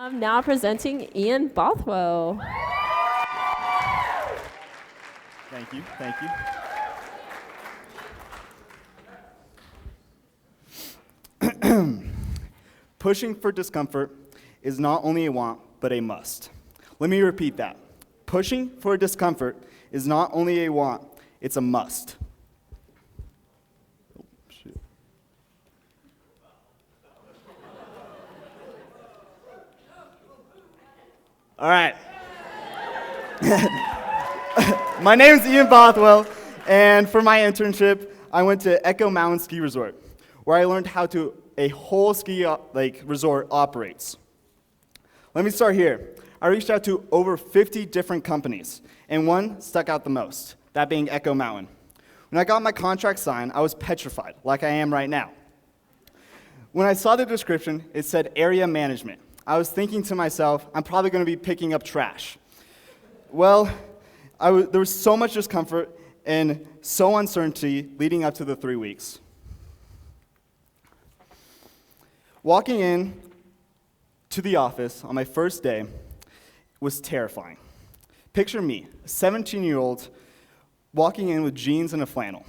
I'm now presenting Ian Bothwell. Thank you, thank you. Pushing for discomfort is not only a want, but a must. Let me repeat that. Pushing for discomfort is not only a want, it's a must. Oh, shoot. All right. My name is Ian Bothwell, and for my internship, I went to Echo Mountain Ski Resort, where I learned how a whole ski resort operates. Let me start here. I reached out to over 50 different companies, and one stuck out the most, that being Echo Mountain. When I got my contract signed, I was petrified, like I am right now. When I saw the description, it said area management. I was thinking to myself, I'm probably going to be picking up trash. Well, there was so much discomfort and so uncertainty leading up to the 3 weeks. Walking in to the office on my first day was terrifying. Picture me, a 17-year-old, walking in with jeans and a flannel,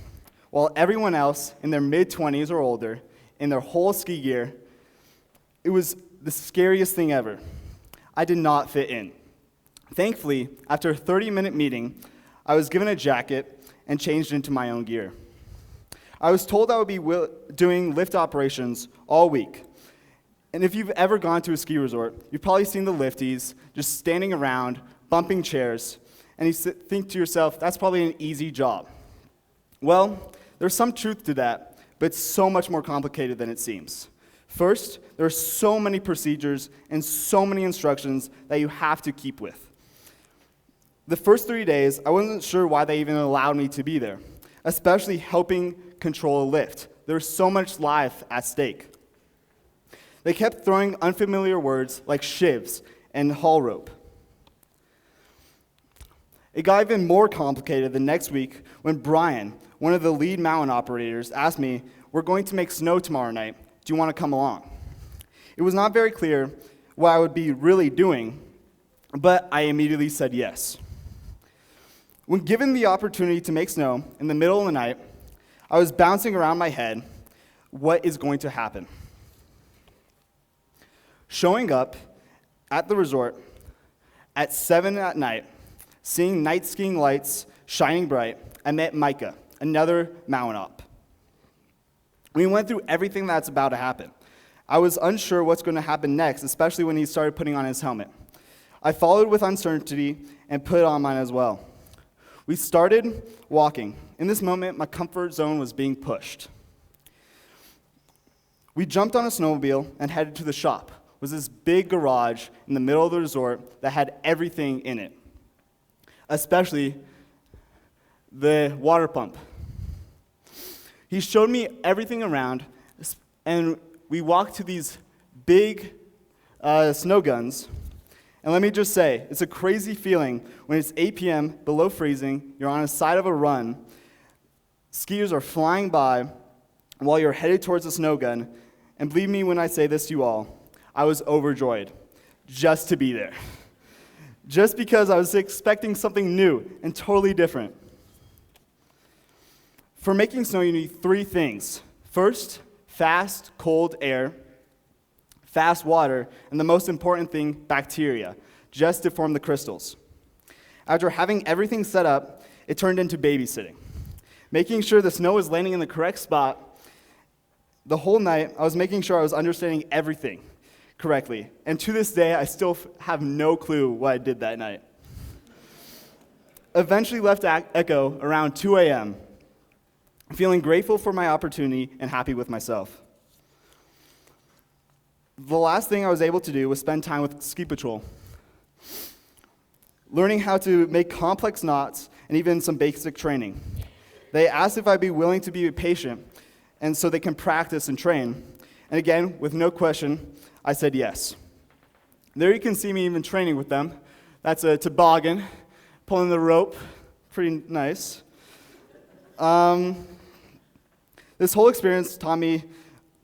while everyone else in their mid-20s or older, in their whole ski gear. It was the scariest thing ever. I did not fit in. Thankfully, after a 30-minute meeting, I was given a jacket and changed into my own gear. I was told I would be doing lift operations all week. And if you've ever gone to a ski resort, you've probably seen the lifties just standing around, bumping chairs, and you think to yourself, that's probably an easy job. Well, there's some truth to that, but it's so much more complicated than it seems. First, there are so many procedures and so many instructions that you have to keep with. The first 3 days, I wasn't sure why they even allowed me to be there, especially helping control a lift. There was so much life at stake. They kept throwing unfamiliar words like shivs and haul rope. It got even more complicated the next week when Brian, one of the lead mountain operators, asked me, "We're going to make snow tomorrow night. Do you want to come along?" It was not very clear what I would be really doing, but I immediately said yes. When given the opportunity to make snow in the middle of the night, I was bouncing around my head, what is going to happen? Showing up at the resort at 7 at night, seeing night skiing lights shining bright, I met Micah, another mountain op. We went through everything that's about to happen. I was unsure what's going to happen next, especially when he started putting on his helmet. I followed with uncertainty and put on mine as well. We started walking. In this moment, my comfort zone was being pushed. We jumped on a snowmobile and headed to the shop. It was this big garage in the middle of the resort that had everything in it, especially the water pump. He showed me everything around, and we walked to these big snow guns. And let me just say, it's a crazy feeling when it's 8 p.m., below freezing, you're on the side of a run, skiers are flying by while you're headed towards the snow gun, and believe me when I say this to you all, I was overjoyed just to be there. Just because I was expecting something new and totally different. For making snow, you need 3 things. First, fast, cold air, fast water, and the most important thing, bacteria, just to form the crystals. After having everything set up, it turned into babysitting. Making sure the snow was landing in the correct spot. The whole night, I was making sure I was understanding everything correctly. And to this day, I still have no clue what I did that night. Eventually left Echo around 2 a.m., feeling grateful for my opportunity and happy with myself. The last thing I was able to do was spend time with Ski Patrol, learning how to make complex knots and even some basic training. They asked if I'd be willing to be a patient, and so they can practice and train. And again, with no question, I said yes. There you can see me even training with them. That's a toboggan, pulling the rope, pretty nice. This whole experience taught me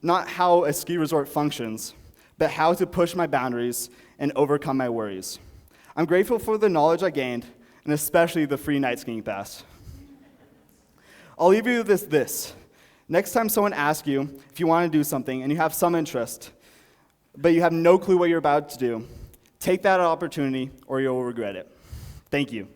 not how a ski resort functions, but how to push my boundaries and overcome my worries. I'm grateful for the knowledge I gained, and especially the free night skiing pass. I'll leave you with this. Next time someone asks you if you want to do something and you have some interest, but you have no clue what you're about to do, take that opportunity or you'll regret it. Thank you.